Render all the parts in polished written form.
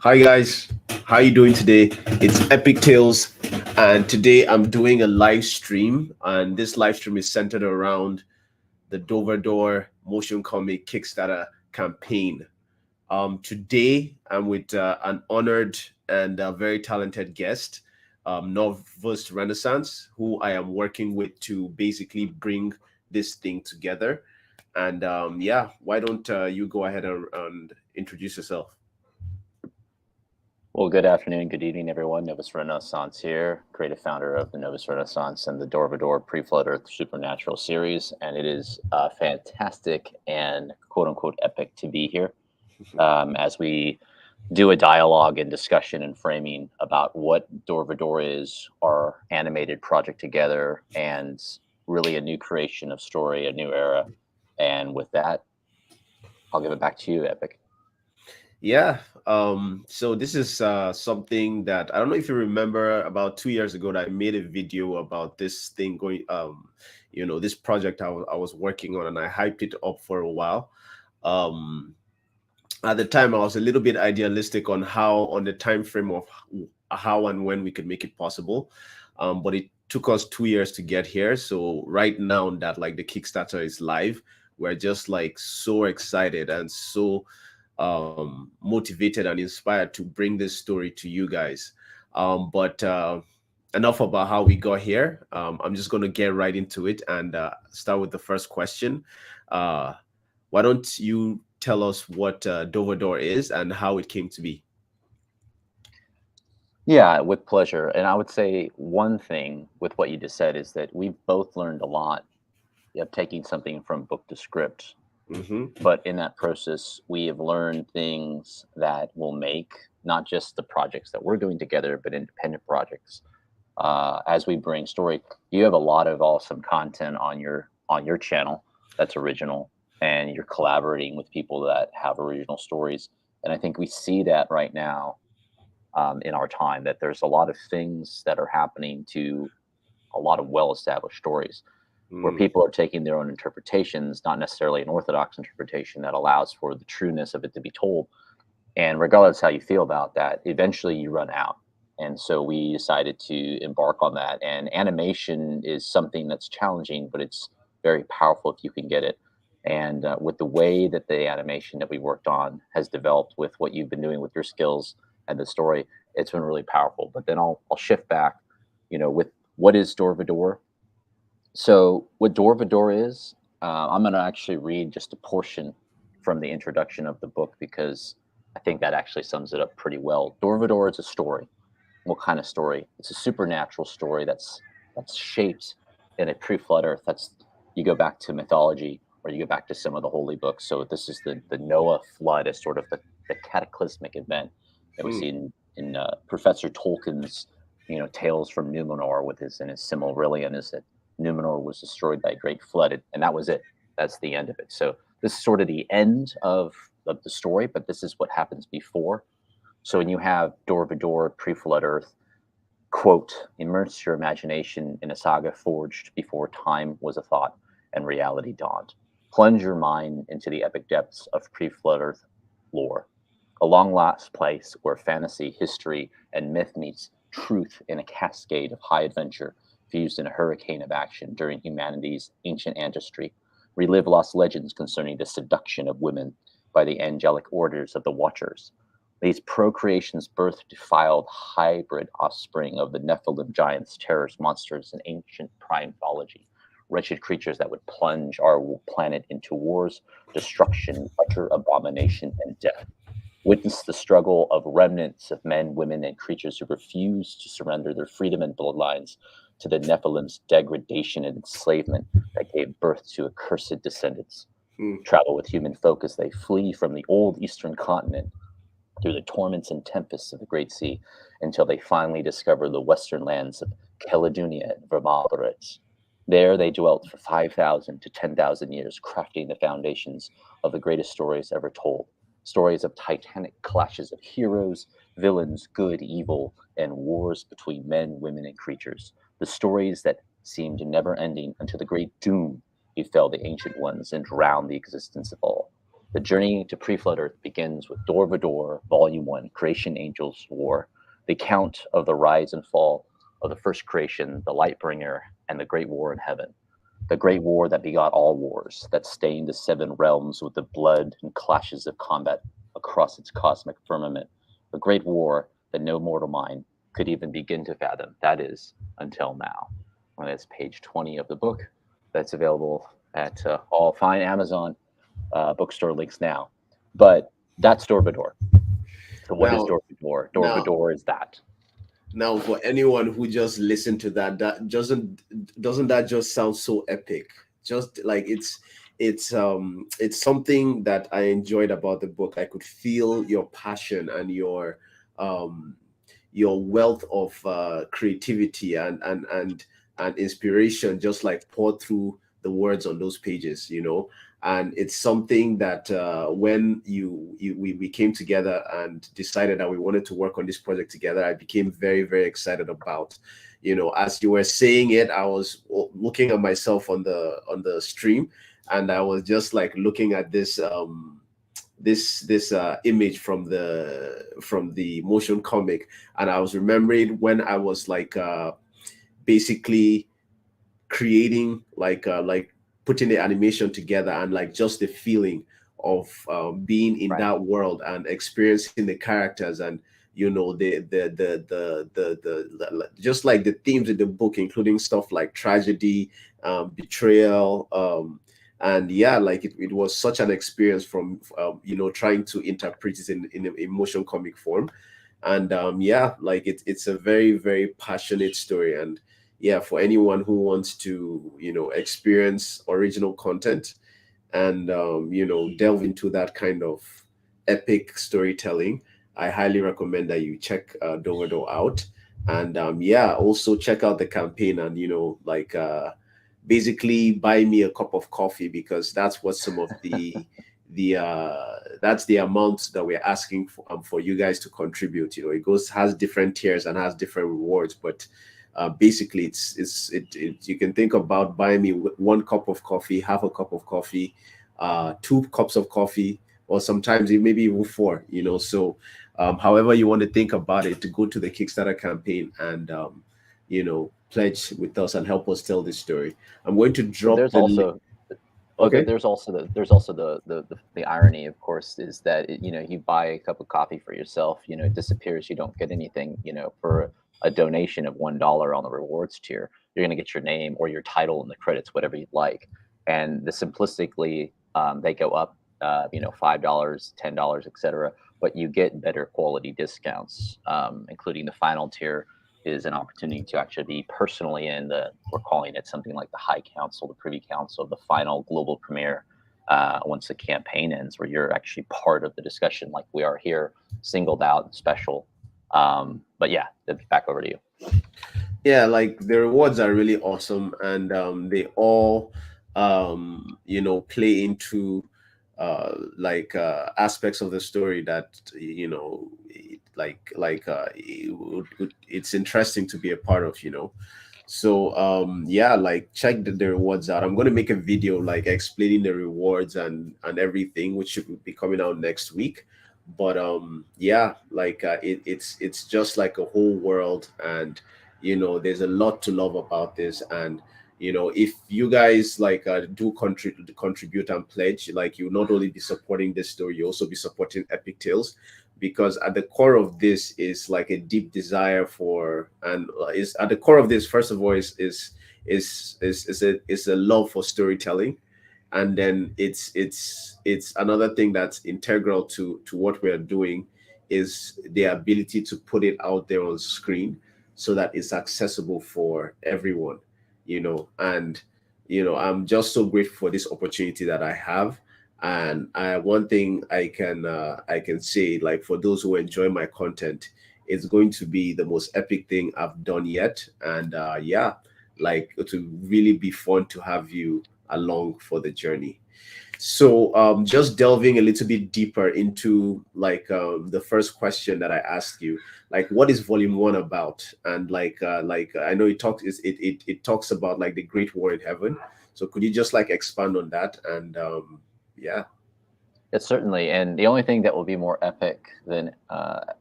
Hi guys, how you doing today? It's Epic Tales, and today I'm doing a live stream, and this live stream is centered around the Dor Vahdor motion comic Kickstarter campaign. Today I'm with an honored and very talented guest, Novelist Renaissance, who I am working with to basically bring this thing together. And yeah, why don't you go ahead and introduce yourself? Well, good afternoon, good evening, everyone. Novus Renaissance here, creative founder of the Novus Renaissance and the Dor Vahdor Pre-Flood Earth Supernatural series. And it is fantastic and quote unquote epic to be here as we do a dialogue and discussion and framing about what Dor Vahdor is, our animated project together, and really a new creation of story, a new era. And with that, I'll give it back to you, Epic. Yeah. So this is something that I don't know if you remember about 2 years ago that I made a video about this thing going this project I was working on, and I hyped it up for a while. Um at the time I was a little bit idealistic on the time frame of how and when we could make it possible. But it took us 2 years to get here. So right now that like the Kickstarter is live, we're just like so excited and so motivated and inspired to bring this story to you guys. But enough about how we got here. I'm just going to get right into it and start with the first question. Uh, why don't you tell us what Dovador is and how it came to be? Yeah, with pleasure. And I would say one thing with what you just said is that we've both learned a lot of taking something from book to script. Mm-hmm. But in that process, we have learned things that will make not just the projects that we're doing together, but independent projects. As we bring story, you have a lot of awesome content on your channel that's original, and you're collaborating with people that have original stories. And I think we see that right now in our time that there's a lot of things that are happening to a lot of well-established stories where Mm, people are taking their own interpretations, not necessarily an orthodox interpretation that allows for the trueness of it to be told. And regardless how you feel about that, eventually you run out. And so we decided to embark on that. And animation is something that's challenging, but it's very powerful if you can get it. And with the way that the animation that we worked on has developed with what you've been doing with your skills and the story, it's been really powerful. But then I'll shift back, with what is Dor Vador? So, what Dor Vador is, I'm going to actually read just a portion from the introduction of the book because I think that actually sums it up pretty well. Dor Vador is a story. What kind of story? It's a supernatural story that's shaped in a pre-flood Earth. That's you go back to mythology or you go back to some of the holy books. So this is the Noah flood as sort of the cataclysmic event that we mm, see in Professor Tolkien's tales from Numenor with his and his Silmarillion is that Numenor was destroyed by a great flood, and that was it. That's the end of it. So this is sort of the end of the story, but this is what happens before. So when you have Dor Vador, pre-flood Earth, quote, immerse your imagination in a saga forged before time was a thought and reality dawned. Plunge your mind into the epic depths of pre-flood Earth lore, a long lost place where fantasy, history, and myth meets truth in a cascade of high adventure fused in a hurricane of action during humanity's ancient ancestry. Relive lost legends concerning the seduction of women by the angelic orders of the Watchers. These procreations birthed defiled hybrid offspring of the Nephilim giants, terrors, monsters, and ancient primology. Wretched creatures that would plunge our planet into wars, destruction, utter abomination, and death. Witness the struggle of remnants of men, women, and creatures who refuse to surrender their freedom and bloodlines to the Nephilim's degradation and enslavement that gave birth to accursed descendants. mm, Travel with human folk as they flee from the old eastern continent through the torments and tempests of the Great Sea until they finally discover the western lands of Caledonia and Vermothorets. There they dwelt for 5,000 to 10,000 years, crafting the foundations of the greatest stories ever told. Stories of titanic clashes of heroes, villains, good, evil, and wars between men, women, and creatures. The stories that seemed never ending until the great doom befell the ancient ones and drowned the existence of all. The journey to pre-flood Earth begins with Dor Vahdor, Volume 1, Creation Angels War, the account of the rise and fall of the first creation, the Lightbringer, and the Great War in heaven. The Great War that begot all wars, that stained the 7 realms with the blood and clashes of combat across its cosmic firmament. A great war that no mortal mind could even begin to fathom. That is, until now. Well, that's page 20 of the book. That's available at all fine Amazon bookstore links now. But that's Dor Vahdor. So what is Now, Dor Vahdor? Dor now, Vahdor is that. now, for anyone who just listened to that, doesn't that just sound so epic? Just like it's something that I enjoyed about the book. I could feel your passion and um your wealth of creativity and inspiration just like poured through the words on those pages, and it's something that when we came together and decided that we wanted to work on this project together, I became very, very excited about. As you were saying it, I was looking at myself on the stream, and I was just like looking at this image from the motion comic, and I was remembering when I was like basically creating like putting the animation together, and like just the feeling of being in Right. that world and experiencing the characters, and just like the themes in the book, including stuff like tragedy, betrayal, and yeah, like it was such an experience from trying to interpret it in an emotion comic form. And yeah, like it's a very, very passionate story. And yeah, for anyone who wants to experience original content and delve into that kind of epic storytelling, I highly recommend that you check Doverdo out. And yeah, also check out the campaign, and like basically buy me a cup of coffee, because that's what some of that's the amount that we're asking for you guys to contribute. It has different tiers and has different rewards, but basically you can think about buying me one cup of coffee, half a cup of coffee, 2 cups of coffee, or sometimes maybe even 4. So however you want to think about it, to go to the Kickstarter campaign and pledge with us and help us tell this story. I'm going to But drop there's the link. also Okay. there's also the irony, of course, is that you buy a cup of coffee for yourself, it disappears. You don't get anything, for a donation of $1 on the rewards tier. You're going to get your name or your title in the credits, whatever you'd like. And the simplistically, they go up, $5, $10, etc. But you get better quality discounts, including the final tier is an opportunity to actually be personally in we're calling it something like the High Council, the Privy Council, the final global premiere once the campaign ends, where you're actually part of the discussion like we are here, singled out and special. But yeah, back over to you. Yeah, like the rewards are really awesome, and they all play into aspects of the story that it's interesting to be a part of. So yeah, like check the rewards out. I'm going to make a video like explaining the rewards and everything, which should be coming out next week. But yeah, like it's just like a whole world, and there's a lot to love about this. And if you guys like do contribute and pledge, like you not only be supporting this story, you also be supporting Epic Tales, because at the core of this is like a deep desire for, and is at the core of this, first of all, is a love for storytelling. And then it's another thing that's integral to what we're doing, is the ability to put it out there on screen so that it's accessible for everyone. And I'm just so grateful for this opportunity that I have. And one thing I can say, like, for those who enjoy my content, it's going to be the most epic thing I've done yet. And yeah, like, it will really be fun to have you along for the journey. So just delving a little bit deeper into like the first question that I asked you, like, what is volume 1 about? And like I know it talks about like the Great War in Heaven. So could you just like expand on that? And yeah. It's certainly, and the only thing that will be more epic than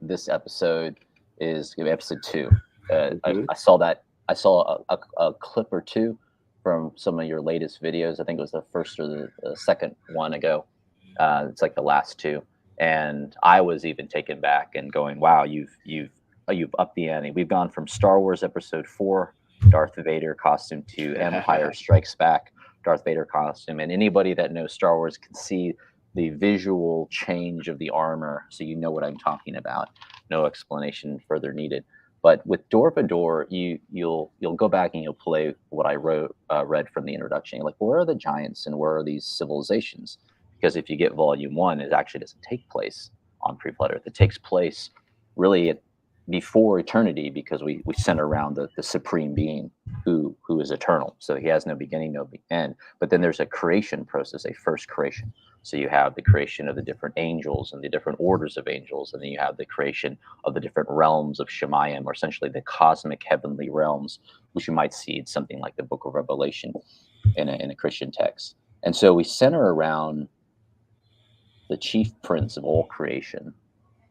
this episode is episode two. Mhm. I saw that. I saw a clip or two from some of your latest videos. I think it was the first or the second one ago. It's like the last two, and I was even taken back and going, "Wow, you've upped the ante. We've gone from Star Wars Episode 4, Darth Vader costume, to Empire Strikes Back, Darth Vader costume." And anybody that knows Star Wars can see the visual change of the armor, so you know what I'm talking about. No explanation further needed. But with Dor Vahdor, you'll go back and you'll play what I read from the introduction. You're like, where are the giants and where are these civilizations? Because if you get Volume One, it actually doesn't take place on Pre-Flood Earth. It takes place really before eternity, because we center around the supreme being who is eternal. So he has no beginning, no end. But then there's a creation process, a first creation. So you have the creation of the different angels and the different orders of angels, and then you have the creation of the different realms of Shemayim, or essentially the cosmic heavenly realms, which you might see in something like the Book of Revelation in a Christian text. And so we center around the chief prince of all creation,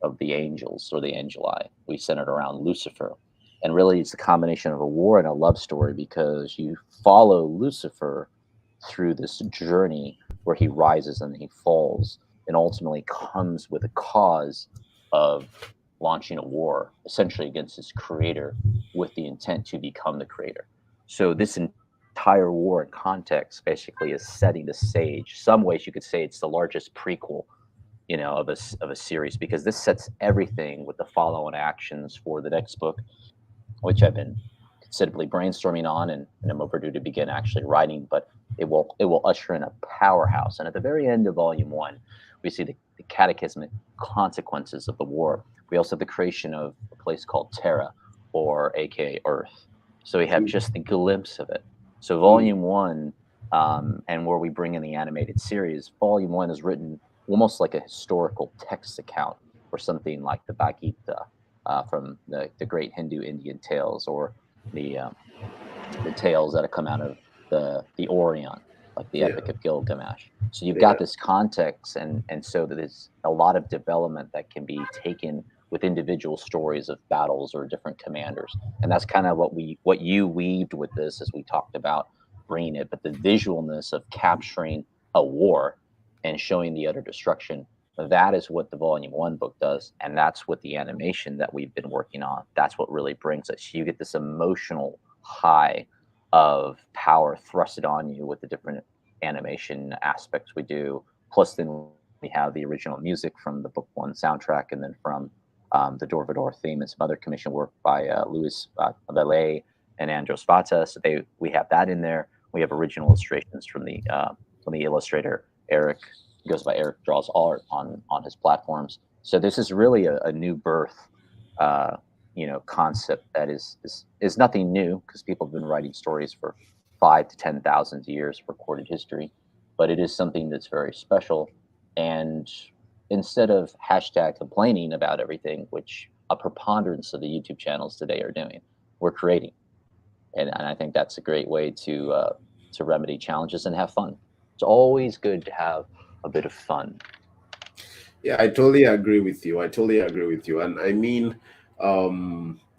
of the angels, or the angeli. We centered around Lucifer. And really, it's a combination of a war and a love story, because you follow Lucifer through this journey where he rises and he falls, and ultimately comes with a cause of launching a war, essentially against his creator, with the intent to become the creator. So this entire war in context basically is setting the stage. Some ways you could say it's the largest prequel, of a series, because this sets everything with the follow-on actions for the next book, which I've been considerably brainstorming on, and I'm overdue to begin actually writing. But it will usher in a powerhouse. And at the very end of Volume One, we see the cataclysmic consequences of the war. We also have the creation of a place called Terra, or AKA Earth. So we have just the glimpse of it. So Mm. Volume One, and where we bring in the animated series, Volume One is written almost like a historical text account, or something like the Bhagavad Gita, from the great Hindu Indian tales, or the the tales that have come out of the Orient, like the Yeah, Epic of Gilgamesh. So you've yeah. got this context, and so there's a lot of development that can be taken with individual stories of battles or different commanders, and that's kind of what you weaved with this, as we talked about bringing it, but the visualness of capturing a war and showing the utter destruction. That is what the Volume One book does, and that's what the animation that we've been working on. That's what really brings us. You get this emotional high of power thrusted on you with the different animation aspects we do. Plus, then we have the original music from the Book One soundtrack, and then from the Dor Vahdor theme, and some other commission work by Louis Valet and Andros Vata. So we have that in there. We have original illustrations from the illustrator Eric. He goes by Eric Draws Art on his platforms. So this is really a new birth, concept that is nothing new, because people have been writing stories for 5 to 10,000 years of recorded history, but it is something that's very special. And instead of hashtag complaining about everything, which a preponderance of the YouTube channels today are doing, we're creating, and I think that's a great way to remedy challenges and have fun. It's always good to have a bit of fun. Yeah, I totally agree with you. I totally agree with you. And I mean,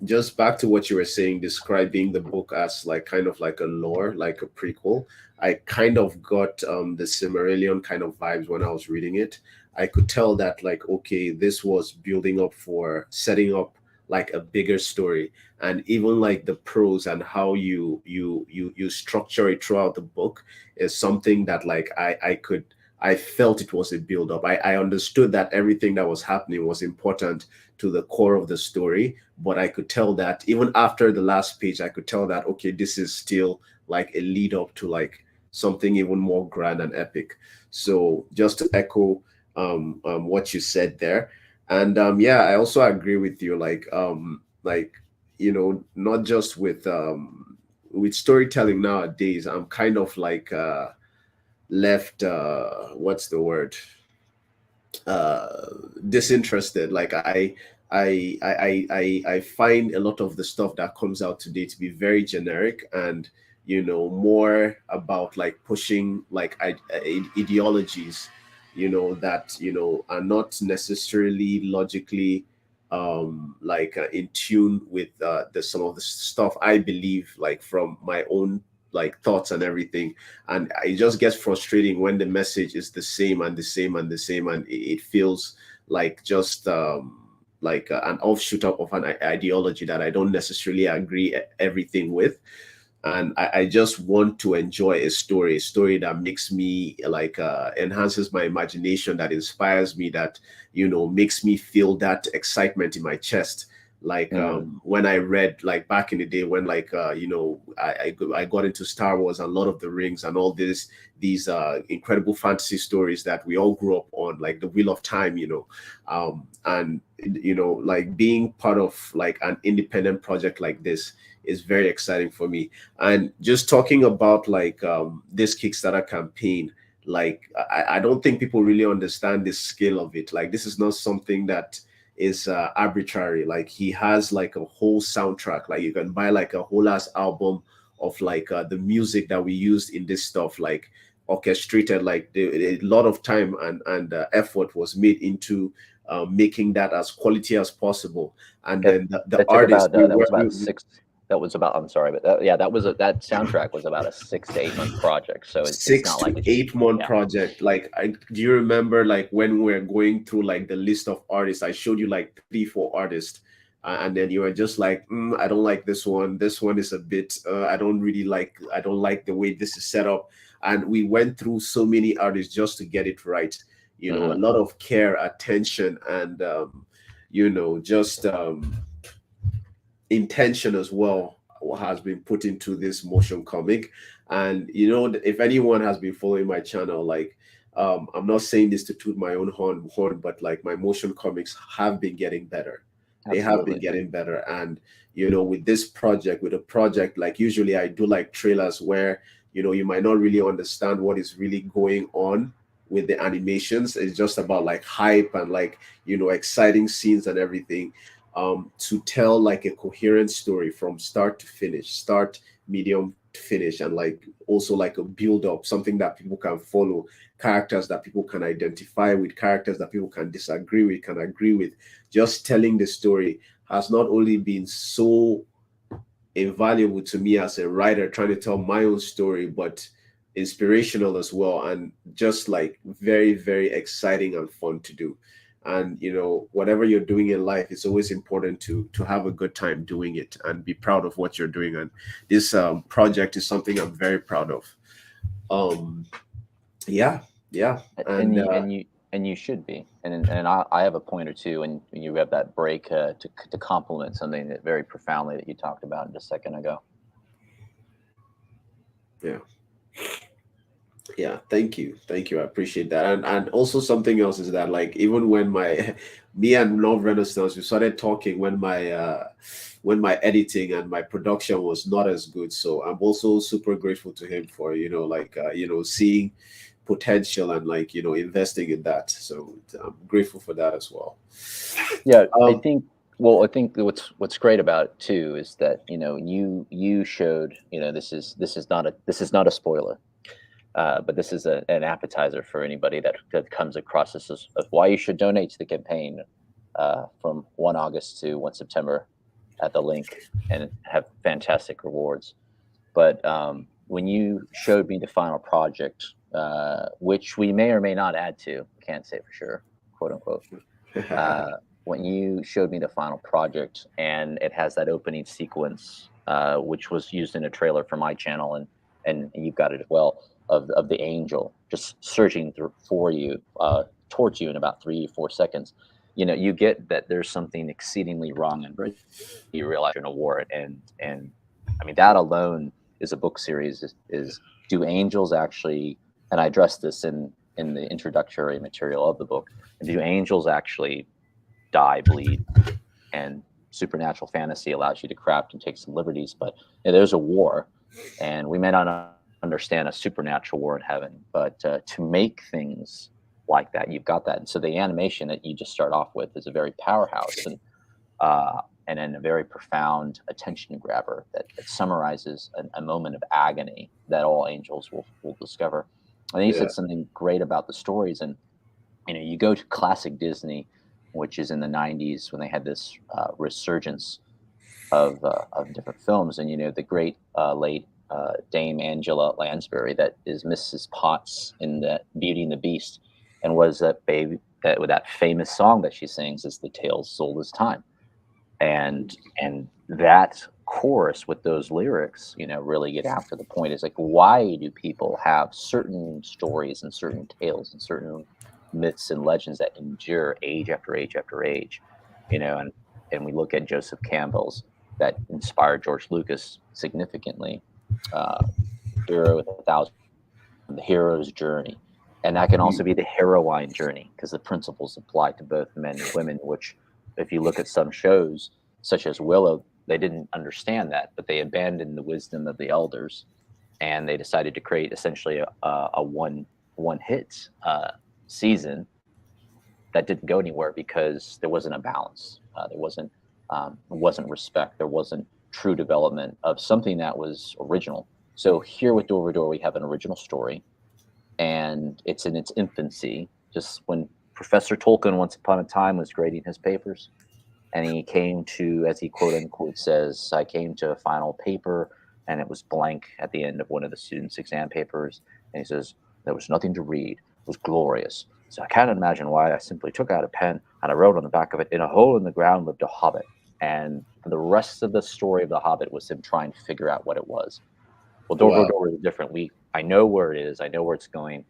just back to what you were saying, describing the book as like kind of like a lore, like a prequel. I kind of got the Cimmerillion kind of vibes when I was reading it. I could tell that like, okay, this was building up for setting up like a bigger story, and even like the prose and how you structure it throughout the book is something that like I felt it was a build up. I understood that everything that was happening was important to the core of the story, but I could tell that even after the last page, I could tell that, okay, this is still like a lead up to like something even more grand and epic. So just to echo what you said there. And yeah, I also agree with you, like, not just with storytelling nowadays, I'm kind of like left what's the word uh disinterested. Like I find a lot of the stuff that comes out today to be very generic, and more about like pushing like ideologies, that are not necessarily logically like in tune with the some of the stuff I believe, like from my own like thoughts and everything. And it just gets frustrating when the message is the same and the same and the same, and it feels like just like an offshoot of an ideology that I don't necessarily agree everything with. And I just want to enjoy a story that makes me like enhances my imagination, that inspires me, that makes me feel that excitement in my chest. Like when I read, like back in the day when like I got into Star Wars and Lord of the Rings and all these incredible fantasy stories that we all grew up on, like the Wheel of Time, and like being part of like an independent project like this is very exciting for me. And just talking about like this Kickstarter campaign, like I don't think people really understand the scale of it. Like this is not something that is arbitrary. Like he has like a whole soundtrack. Like you can buy like a whole ass album of like the music that we used in this stuff, like orchestrated. Like a lot of time and effort was made into making that as quality as possible. And Yeah, then the that took artists about that was about six. That was about. I'm sorry, but that soundtrack was about a 6 to 8 month project. So it's six not to like it's eight month yeah. project. Like do you remember like when we are going through like the list of artists, I showed you like 3 4 artists, and then you were just like, I don't like this one is a bit I don't like the way this is set up. And we went through so many artists just to get it right. A Mm-hmm. lot of care, attention, and just intention as well has been put into this motion comic. And if anyone has been following my channel, like I'm not saying this to toot my own horn, but like my motion comics have been getting better. They have been Absolutely. getting better. And with this project, with a project, like usually I do like trailers where you might not really understand what is really going on with the animations. It's just about like hype and like exciting scenes and everything. To tell like a coherent story from start to finish, start, medium to finish, and like also like a build up, something that people can follow, characters that people can identify with, characters that people can disagree with, can agree with. Just telling the story has not only been so invaluable to me as a writer trying to tell my own story, but inspirational as well, and just like very, very exciting and fun to do. And whatever you're doing in life, it's always important to have a good time doing it and be proud of what you're doing. And this project is something I'm very proud of. um yeah, yeah. and And you and you and you should be. And I have a point or two, and you have that break to compliment something that very profoundly that you talked about just a second ago. yeah, yeah, thank you, I appreciate that. And also something else is that like even when my me and Love Renaissance, we started talking when my editing and my production was not as good. So I'm also super grateful to him for like seeing potential and like investing in that. So I'm grateful for that as well. Yeah, I um think. Well, I think that what's great about it too is that you showed this is not a spoiler, but this is an appetizer for anybody that comes across this as of why you should donate to the campaign from 1 August to 1 September at the link and have fantastic rewards. But when you showed me the final project, which we may or may not add to, can't say for sure, quote unquote. Uh, when you showed me the final project and it has that opening sequence, which was used in a trailer for my channel, and you've got it as well, of the angel just surging through for you towards you in about 3 or 4 seconds, you get that there's something exceedingly wrong, and you realize you're in a war. And I mean, that alone is a book series. Is do angels actually? And I addressed this in the introductory material of the book. And do angels actually die, bleed, and supernatural fantasy allows you to craft and take some liberties? But there's a war, and we may not understand a supernatural war in heaven, but to make things like that, you've got that. And so the animation that you just start off with is a very powerhouse, and then a very profound attention grabber that summarizes a moment of agony that all angels will discover. I think you yeah, said something great about the stories, and you go to classic Disney, which is in the 90s when they had this resurgence of different films, and the great late Dame Angela Lansbury that is Mrs. Potts in the Beauty and the Beast, and was that baby that with that famous song that she sings is "The Tale as Old as Time," and that chorus with those lyrics, really get after the point. Is like, why do people have certain stories and certain tales and certain myths and legends that endure age after age after age, and we look at Joseph Campbell's that inspired George Lucas significantly, uh, Hero with a Thousand, the hero's journey, and that can also be the heroine journey because the principles apply to both men and women. Which, if you look at some shows such as Willow, they didn't understand that, but they abandoned the wisdom of the elders, and they decided to create essentially a one hit season that didn't go anywhere because there wasn't a balance. There wasn't respect. There wasn't true development of something that was original. So here with Dor Vahdor, we have an original story, and it's in its infancy. Just when Professor Tolkien, once upon a time, was grading his papers, and he came to, as he quote unquote says, I came to a final paper, and it was blank at the end of one of the students' exam papers, and he says there was nothing to read. It was glorious. So I can't imagine why I simply took out a pen and I wrote on the back of it, in a hole in the ground lived a hobbit. And for the rest of the story of the Hobbit was him trying to figure out what it was. Well, Dor Wow. Vahdor is different. I know where it is. I know where it's going.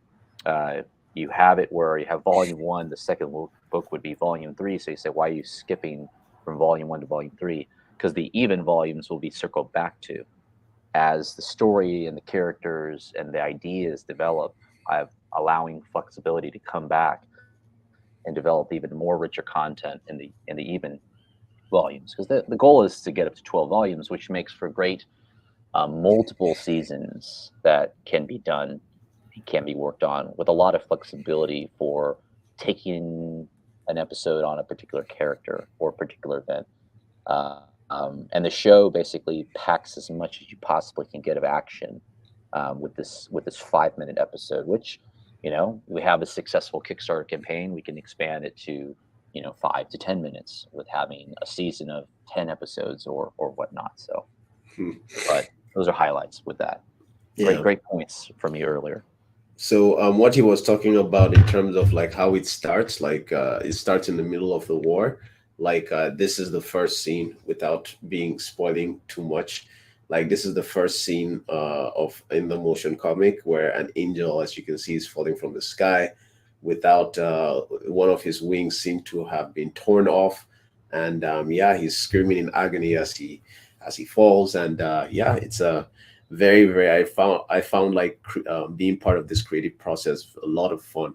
You have it where you have volume one. The second book would be volume three. So you say, why are you skipping from volume one to volume three? Because the even volumes will be circled back to as the story and the characters and the ideas develop. I'm allowing flexibility to come back and develop even more richer content in the even volumes, because the goal is to get up to 12 volumes, which makes for great multiple seasons that can be done and can be worked on with a lot of flexibility for taking an episode on a particular character or a particular event. And the show basically packs as much as you possibly can get of action with this 5-minute episode, which we have a successful Kickstarter campaign. We can expand it to 5 to 10 minutes with having a season of 10 episodes or whatnot. So, but those are highlights with that. Yeah. Great points from you earlier. So what he was talking about in terms of like how it starts, like it starts in the middle of the war. Like this is the first scene, without being spoiling too much. Like this is the first scene of in the motion comic where an angel, as you can see, is falling from the sky without one of his wings seem to have been torn off, and yeah, he's screaming in agony as he falls, and yeah, it's a very I found like being part of this creative process a lot of fun,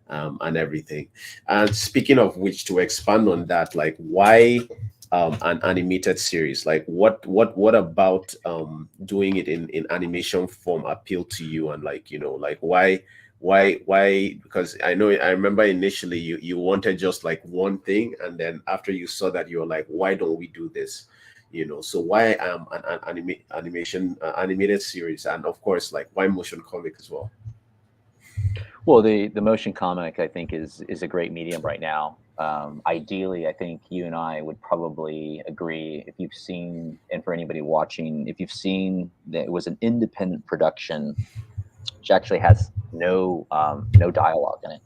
and everything. And speaking of which, to expand on that, like why an animated series? Like what about doing it in animation form appealed to you? And like like why? Because I remember initially you wanted just like one thing, and then after you saw that, you were like, why don't we do this? So why animation animated series, and of course, like why motion comic as well? Well, the motion comic, I think, is a great medium right now. Ideally, I think you and I would probably agree, if you've seen, and for anybody watching, if you've seen that it was an independent production, which actually has no dialogue in it,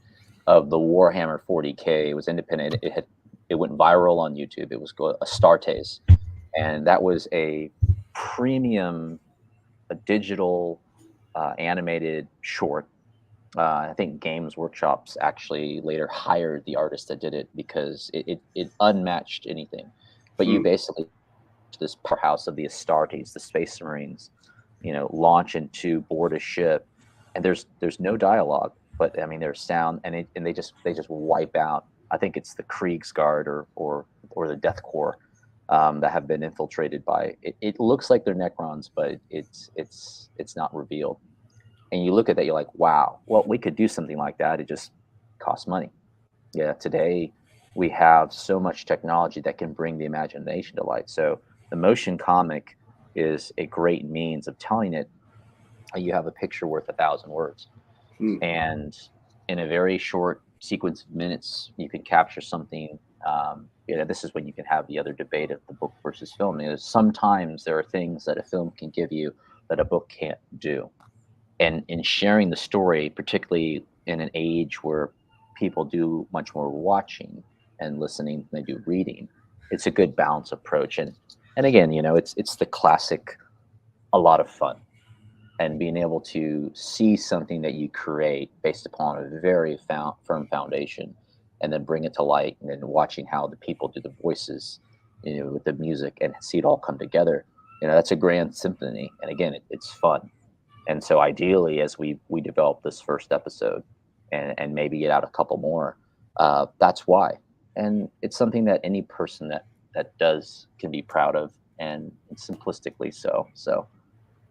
of the Warhammer 40K. It was independent. It went viral on YouTube. It was called Astartes, and that was a premium, a digital animated short. I think Games Workshops actually later hired the artist that did it because it unmatched anything. But you Hmm. basically, this powerhouse of the Astartes, the Space Marines, launch into board a ship, and there's no dialogue, but I mean there's sound, and they just wipe out. I think it's the Kriegsguard or the Death Corps that have been infiltrated by. It looks like they're Necrons, but it's not revealed. And you look at that, you're like, wow, well, we could do something like that. It just costs money. Yeah, today we have so much technology that can bring the imagination to light. So the motion comic is a great means of telling it. You have a picture worth 1,000 words, Hmm. and in a very short sequence of minutes, you can capture something. This is when you can have the other debate of the book versus film. Sometimes there are things that a film can give you that a book can't do. And in sharing the story, particularly in an age where people do much more watching and listening than they do reading, it's a good balance approach. And again, it's the classic, a lot of fun, and being able to see something that you create based upon a very firm foundation, and then bring it to light, and then watching how the people do the voices, with the music, and see it all come together. That's a grand symphony. And again, it's fun. And so ideally, as we develop this first episode, and maybe get out a couple more, that's why. And it's something that any person that does can be proud of, and simplistically so. So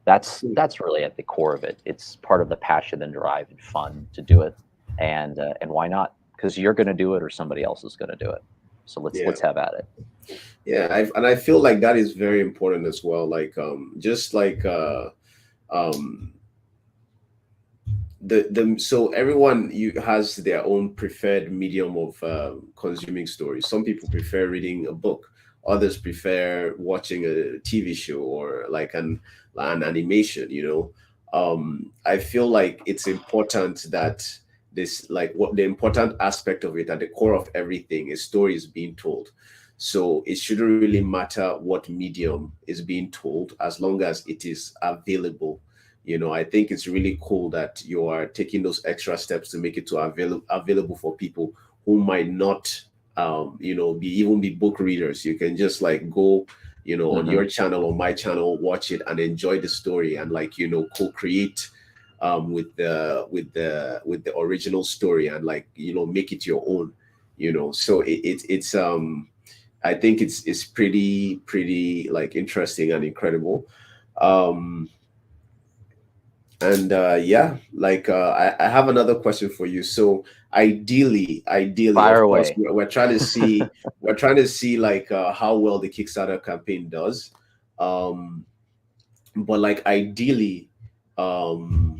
that's really at the core of it. It's part of the passion and drive and fun to do it. And why not? Because you're going to do it, or somebody else is going to do it. So let's have at it. Yeah, I feel like that is very important as well. Like just like the so everyone has their own preferred medium of consuming stories. Some people prefer reading a book, others prefer watching a TV show, or like an animation, I feel like it's important that this, like, what the important aspect of it, at the core of everything, is stories being told. So it shouldn't really matter what medium is being told, as long as it is available. I think it's really cool that you are taking those extra steps to make it to available for people who might not be book readers. You can just like go, on your channel or my channel, watch it and enjoy the story, and like, co-create with the original story, and like, make it your own. So it's I think it's pretty like interesting and incredible. And yeah, like I have another question for you. So ideally, Fire of course, away. we're trying to see like how well the Kickstarter campaign does. But like ideally, um,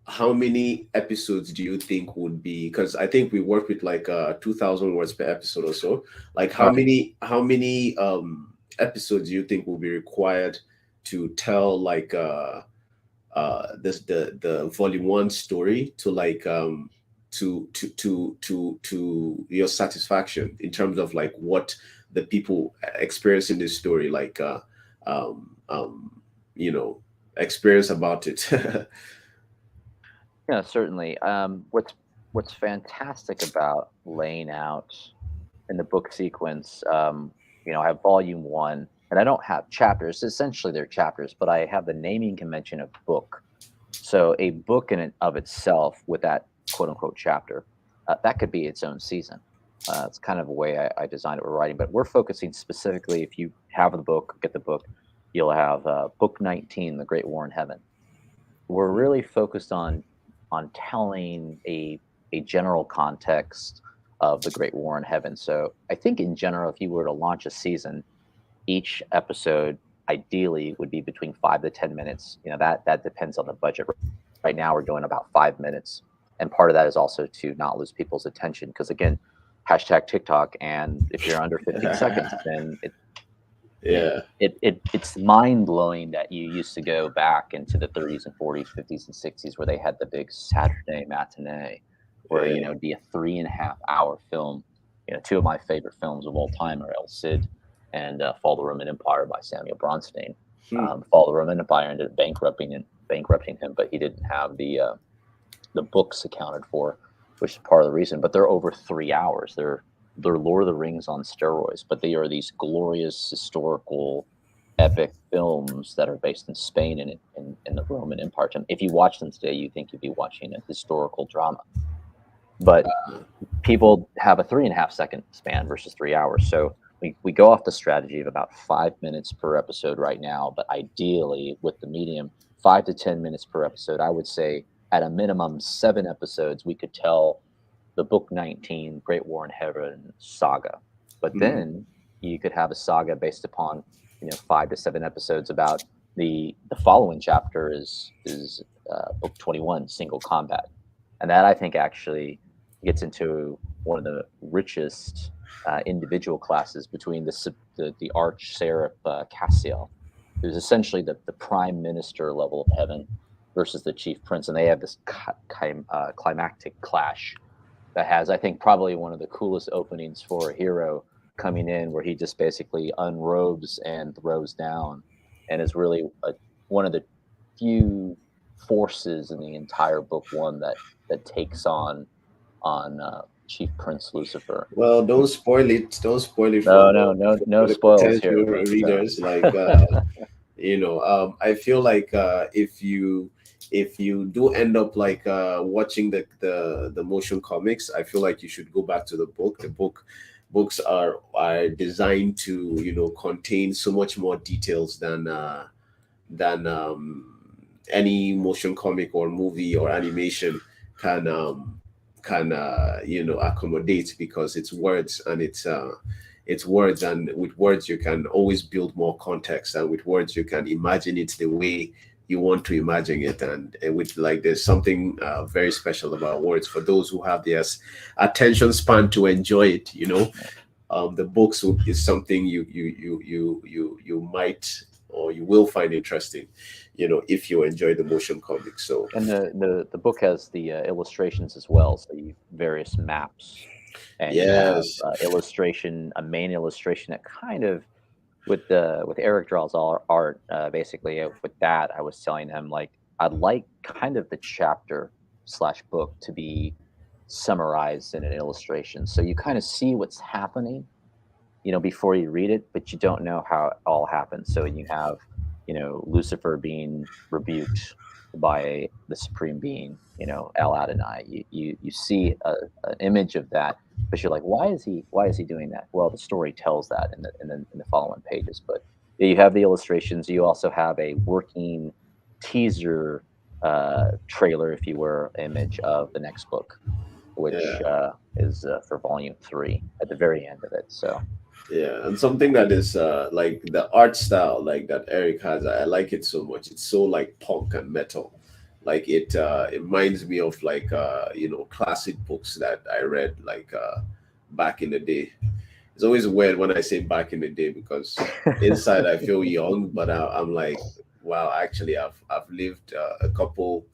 how many episodes do you think would be? Because I think we work with like 2,000 words per episode or so. Like All right. how many episodes do you think will be required to tell like this the volume one story, to like to your satisfaction, in terms of like what the people experiencing this story, like um um you know experience about it. Yeah, certainly. What's fantastic about laying out in the book sequence, I have volume one, and I don't have chapters. Essentially, they're chapters, but I have the naming convention of book. So a book in and of itself, with that quote unquote chapter, that could be its own season. It's kind of a way I designed it with writing, but we're focusing specifically. If you have the book, get the book, you'll have book 19, The Great War in Heaven. We're really focused on telling a general context of the Great War in Heaven. So I think in general, if you were to launch a season, each episode ideally would be between 5 to 10 minutes. That depends on the budget. Right now we're doing about 5 minutes, and part of that is also to not lose people's attention, because again, hashtag TikTok, and if you're under 15 seconds, then Yeah. it's mind blowing that you used to go back into the 30s and 40s, 50s and 60s, where they had the big Saturday matinee, where it'd be a 3.5 hour film. Two of my favorite films of all time are El Cid and Fall of the Roman Empire by Samuel Bronstein. Fall of the Roman Empire ended up bankrupting him, but he didn't have the books accounted for, which is part of the reason. But they're over 3 hours. They're Lord of the Rings on steroids, but they are these glorious historical epic films that are based in Spain and in the Roman Empire. If you watch them today, you think you'd be watching a historical drama. But people have a 3.5 second span versus 3 hours. So we go off the strategy of about 5 minutes per episode right now, but ideally with the medium, 5 to 10 minutes per episode. I would say at a minimum 7 episodes, we could tell the book 19 Great War in Heaven saga. But then you could have a saga based upon 5 to 7 episodes about the following chapter is book 21, Single Combat. And that, I think, actually gets into one of the richest individual classes between the arch seraph Cassiel, who's essentially the prime minister level of heaven, versus the chief prince, and they have this climactic clash that has, I think, probably one of the coolest openings for a hero coming in, where he just basically unrobes and throws down, and is really one of the few forces in the entire book one that takes on Chief Prince Lucifer. Well, don't spoil it. Don't spoil it No, for no, no the spoils potential here. But, readers. Like, I feel like if you do end up like watching the motion comics, I feel like you should go back to the book. Books are designed to contain so much more details than any motion comic or movie or animation can accommodate, because it's words, and with words you can always build more context, and with words you can imagine it the way you want to imagine it, and with like there's something very special about words for those who have their attention span to enjoy it. The books is something you might or you will find interesting, if you enjoy the motion comics. So, and the book has the illustrations as well, so you various maps, and you have yes, a main illustration that kind of, with Eric draws all art. Basically, with that, I was telling him, like, I'd like kind of the chapter slash book to be summarized in an illustration, so you kind of see what's happening, before you read it, but you don't know how it all happens. So you have, Lucifer being rebuked by the supreme being, El Adonai. You see an image of that, but you're like, why is he doing that? Well, the story tells that in the following pages. But you have the illustrations. You also have a working teaser trailer, if you were, image of the next book, which yeah. is for volume 3 at the very end of it. So. Yeah, and something that is like the art style like that Eric has, I like it so much. It's so like punk and metal. Like it reminds me of like classic books that I read like back in the day. It's always weird when I say back in the day, because inside I feel young, but I'm like, wow, actually I've lived a couple,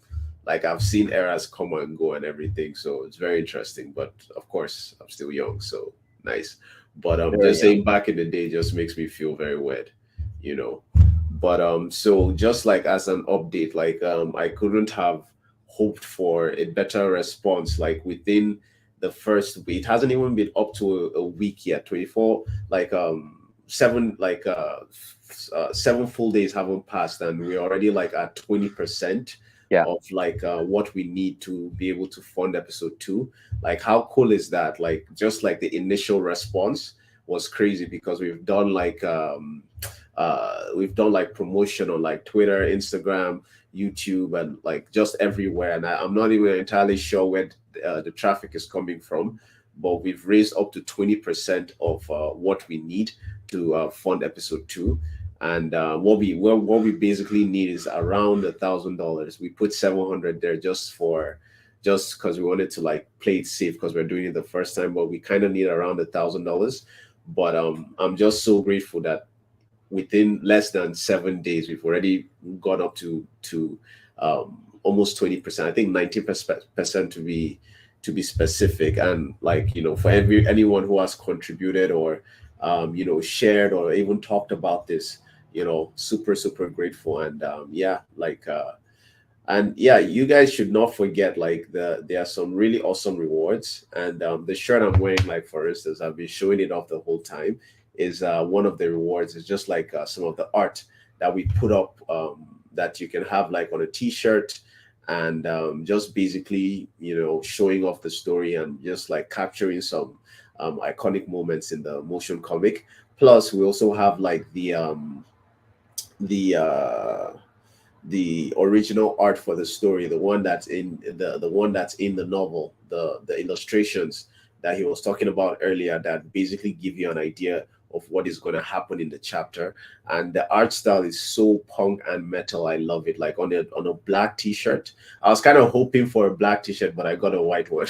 like I've seen eras come and go and everything. So it's very interesting. But of course I'm still young, so nice. But Very just young. saying back in the day just makes me feel very weird, you know. But so just like as an update, like I couldn't have hoped for a better response. Like within the first week, it hasn't even been up to a week yet. 24, like seven, like 7 full days haven't passed, and we're already like at 20% Yeah. of like what we need to be able to fund episode 2. Like how cool is that? Like just like the initial response was crazy, because we've done like promotion on like Twitter, Instagram, YouTube, and like just everywhere. And I'm not even entirely sure where the traffic is coming from, but we've raised up to 20% of what we need to fund episode 2. And what we basically need is around $1,000. We put 700 there just because we wanted to like play it safe, because we're doing it the first time, but we kind of need around $1,000. But I'm just so grateful that within less than 7 days we've already gone up to almost 20%. I think 90% to be specific. And like for anyone who has contributed or shared or even talked about this, super grateful. And you guys should not forget, like there are some really awesome rewards. And the shirt I'm wearing, like for instance, I've been showing it off the whole time, is one of the rewards. Is just like some of the art that we put up, that you can have like on a t-shirt, and just basically showing off the story and just like capturing some iconic moments in the motion comic. Plus we also have like the original art for the story, the one that's in the novel, the illustrations that he was talking about earlier, that basically give you an idea of what is going to happen in the chapter. And the art style is so punk and metal. I love it. Like on a black t-shirt. I was kind of hoping for a black t-shirt, but I got a white one.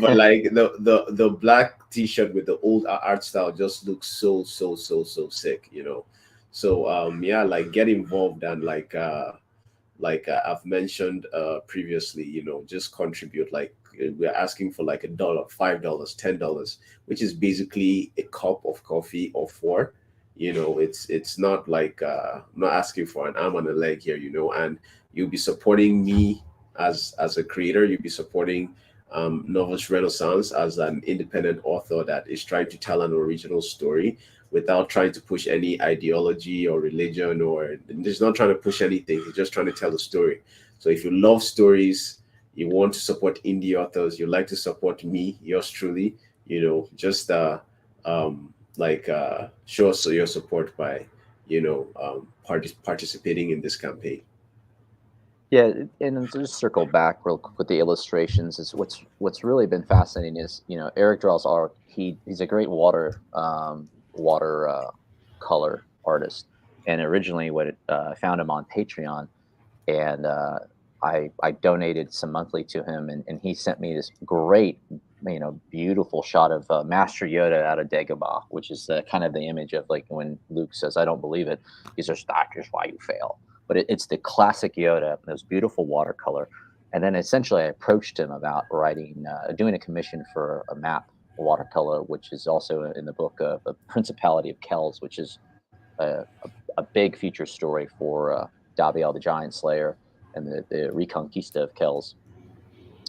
But like the black t-shirt with the old art style just looks so sick, you know. So yeah, like get involved and I've mentioned previously, you know, just contribute. Like we're asking for like $1, $5, $10, which is basically a cup of coffee or four. You know, it's not like I'm not asking for an arm and a leg here, you know. And you'll be supporting me as a creator. You'll be supporting Novus Renaissance as an independent author that is trying to tell an original story without trying to push any ideology or religion, or just not trying to push anything. He's just trying to tell a story. So if you love stories, you want to support indie authors, you like to support me, yours truly, you know, just show us your support by, you know, participating in this campaign. Yeah, and to just circle back real quick with the illustrations, is what's really been fascinating is, you know, Eric draws art. He's a great water color artist, and originally I found him on Patreon, and I donated some monthly to him, and he sent me this great, you know, beautiful shot of Master Yoda out of Dagobah, which is kind of the image of like when Luke says, "I don't believe it," he says, "That is why you fail." But it's the classic Yoda, those beautiful watercolor. And then essentially, I approached him about doing a commission for a map, a watercolor, which is also in the book of the Principality of Kells, which is a big future story for Dabiel the Giant Slayer and the Reconquista of Kells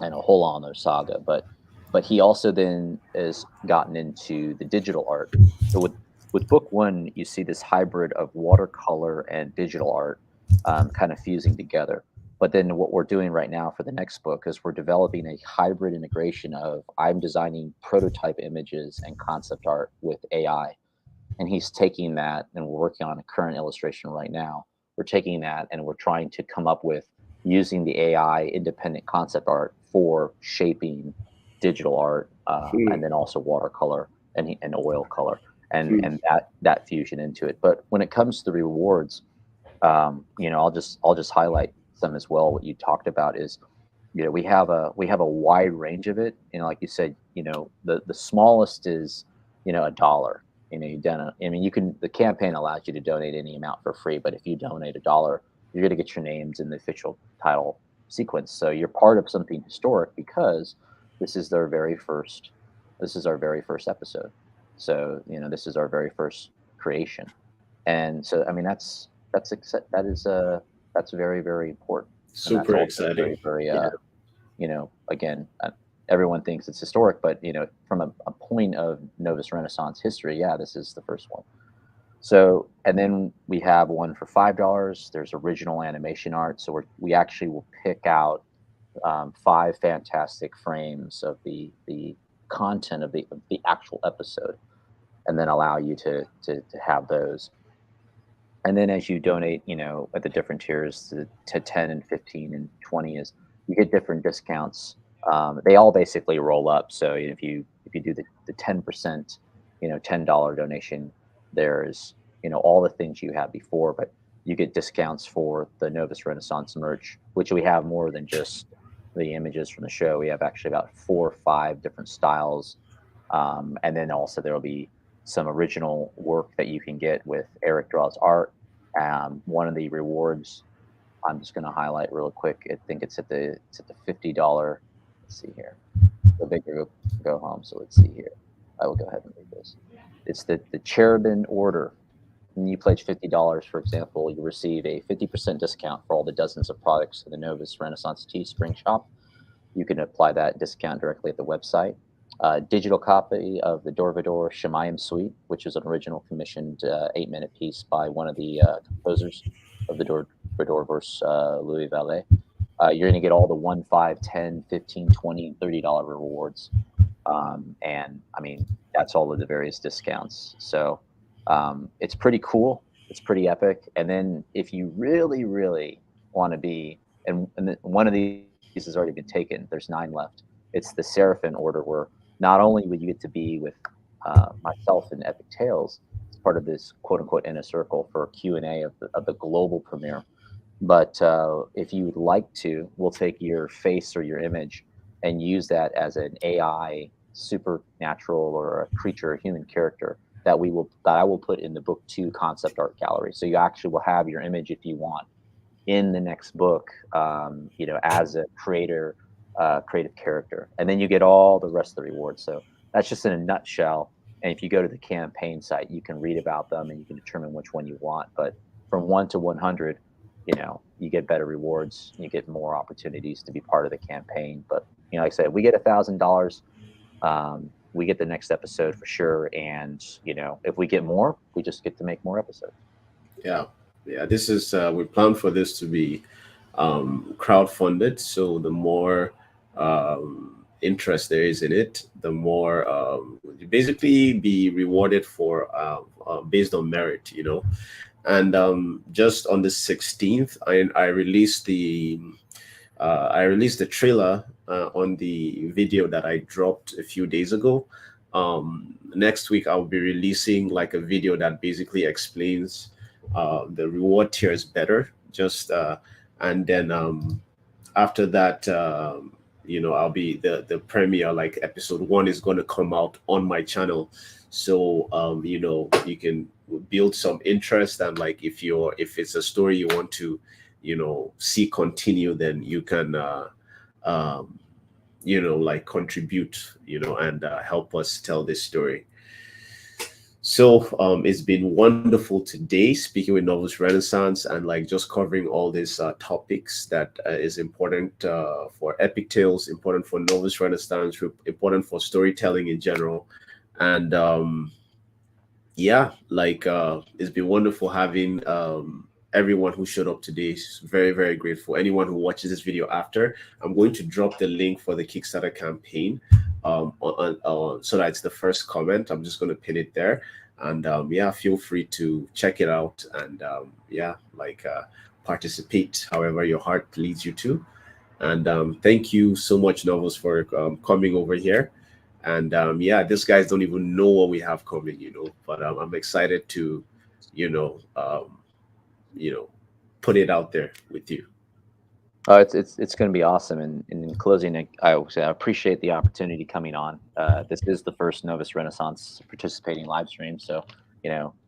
and a whole other saga. But he also then has gotten into the digital art. So with book one, you see this hybrid of watercolor and digital art kind of fusing together. But then what we're doing right now for the next book is we're developing a hybrid integration of I'm designing prototype images and concept art with AI, and he's taking that, and we're working on a current illustration right now. We're taking that and we're trying to come up with using the AI independent concept art for shaping digital art, and Hmm. then also watercolor and oil color, and Hmm. and that fusion into it. But when it comes to the rewards, you know, I'll just highlight some as well. What you talked about is, you know, we have a wide range of it. You know, like you said, you know, the smallest is, you know, $1. You know, I mean, the campaign allows you to donate any amount for free, but if you donate $1, you're going to get your names in the official title sequence. So you're part of something historic because this is their very first. This is our very first episode. So, you know, this is our very first creation, and so I mean that's very, very important, and that's Super also exciting. very, very Yeah. you know, again, everyone thinks it's historic, but you know, from a point of Novus Renaissance history, yeah, this is the first one. So, and then we have one for $5. There's original animation art, so we actually will pick out five fantastic frames of the content of the actual episode, and then allow you to have those. And then as you donate, you know, at the different tiers to 10 and 15 and 20 is you get different discounts. They all basically roll up. So if you do the 10%, you know, $10 donation, there's, you know, all the things you had before, but you get discounts for the Novus Renaissance merch, which we have more than just the images from the show. We have actually about 4 or 5 different styles. And then also there will be some original work that you can get with Eric Draws Art. One of the rewards I'm just going to highlight real quick. I think it's at the $50. Let's see here. The bigger go home. So let's see here. I will go ahead and read this. It's the Cherubin Order. When you pledge $50, for example, you receive a 50% discount for all the dozens of products in the Novus Renaissance Teespring shop. You can apply that discount directly at the website. Digital copy of the Dor Vahdor Shemayim Suite, which is an original commissioned 8-minute piece by one of the composers of the Dor Vahdor verse, Louis Vallet. You're going to get all the 1, 5, 10, 15, 20, and $30 rewards. And I mean, that's all of the various discounts. So it's pretty cool. It's pretty epic. And then if you really, really want to be, and one of these has already been taken, there's 9 left. It's the Seraphim order, where not only would you get to be with myself and Epic Tales as part of this quote unquote inner circle for Q&A of the global premiere. But if you would like to, we'll take your face or your image and use that as an AI supernatural or a creature, a human character that I will put in the book 2 concept art gallery. So you actually will have your image if you want in the next book, as a creative character, and then you get all the rest of the rewards. So that's just in a nutshell. And if you go to the campaign site, you can read about them and you can determine which one you want. But from 1 to 100, you get better rewards, you get more opportunities to be part of the campaign. But like I said, we get $1,000. We get the next episode for sure, and if we get more, we just get to make more episodes. Yeah, this is we plan for this to be crowdfunded, so the more interest there is in it, the more you basically be rewarded for based on merit, and just on the 16th, I released the trailer on the video that I dropped a few days ago. Next week I'll be releasing like a video that basically explains the reward tiers better. Just and then after that, I'll be the premiere, like episode 1 is going to come out on my channel. So you can build some interest, and like if it's a story you want to see continue, then you can like contribute and help us tell this story. So it's been wonderful today speaking with Novels Renaissance and like just covering all these topics that is important for Epic Tales, important for Novels Renaissance, important for storytelling in general. And it's been wonderful having everyone who showed up today. Very, very grateful. Anyone who watches this video after, I'm going to drop the link for the Kickstarter campaign so that it's the first comment. I'm just going to pin it there, and feel free to check it out and participate however your heart leads you to. And thank you so much, Novels, for coming over here. And these guys don't even know what we have coming, but I'm excited to put it out there with you. It's going to be awesome. And in closing, I appreciate the opportunity coming on. This is the first Novus Renaissance participating live stream, so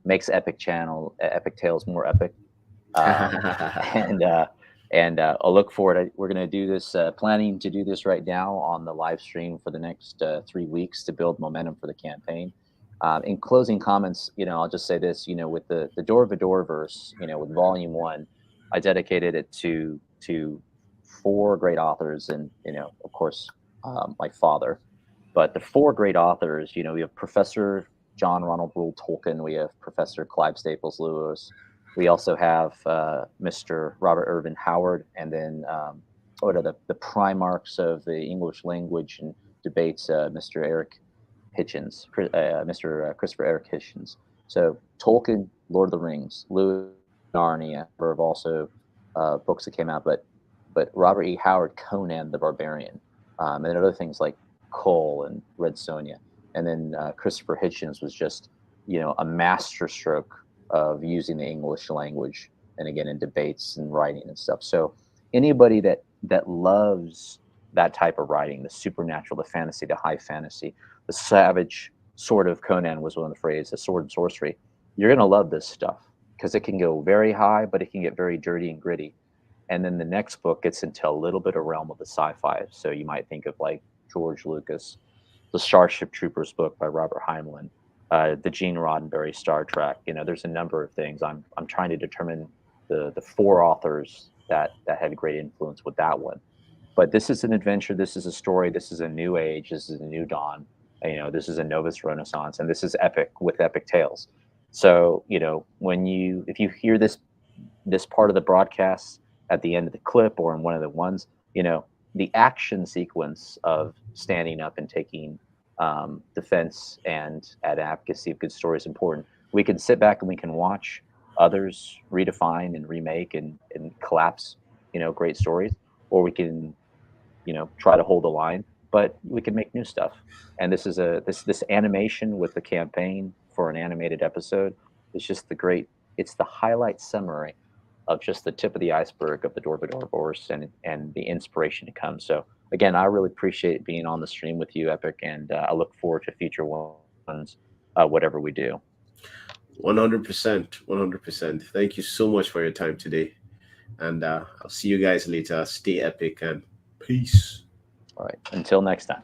makes Epic Tales more epic. And I'll look forward. We're going to do this, planning to do this right now on the live stream for the next 3 weeks to build momentum for the campaign. In closing comments, I'll just say this, with the Dor Vahdor verse, with Volume 1, I dedicated it to 4 great authors, and of course my father. But the 4 great authors, we have Professor John Ronald Reuel Tolkien, we have Professor Clive Staples Lewis, we also have Mr. Robert Irvin Howard, and then what are the primarchs of the English language and debates, Mr. Eric Hitchens, Mr. Christopher Eric Hitchens. So Tolkien, Lord of the Rings, Lewis, Narnia, are also books that came out, but Robert E. Howard, Conan the Barbarian, and other things like Cole and Red Sonja. And then Christopher Hitchens was just, a masterstroke of using the English language, and again, in debates and writing and stuff. So anybody that loves that type of writing, the supernatural, the fantasy, the high fantasy, the savage sort of Conan was one of the phrases, the sword and sorcery, you're going to love this stuff because it can go very high, but it can get very dirty and gritty. And then the next book gets into a little bit of realm of the sci-fi. So you might think of like George Lucas, the Starship Troopers book by Robert Heinlein, the Gene Roddenberry Star Trek. There's a number of things. I'm trying to determine the 4 authors that had great influence with that one. But this is an adventure. This is a story. This is a new age. This is a new dawn. This is a Novus Renaissance, and this is epic with Epic Tales. So if you hear this part of the broadcast at the end of the clip or in one of the ones, the action sequence of standing up and taking defense and advocacy of good stories is important. We can sit back and we can watch others redefine and remake and collapse, great stories, or we can, try to hold the line but we can make new stuff. And this is this animation with the campaign for an animated episode is just it's the highlight summary of just the tip of the iceberg of the Dor Vahdor course and the inspiration to come. So again, I really appreciate being on the stream with you, Epic, and I look forward to future ones, whatever we do. 100%, 100%. Thank you so much for your time today, and I'll see you guys later. Stay epic and peace. All right, until next time.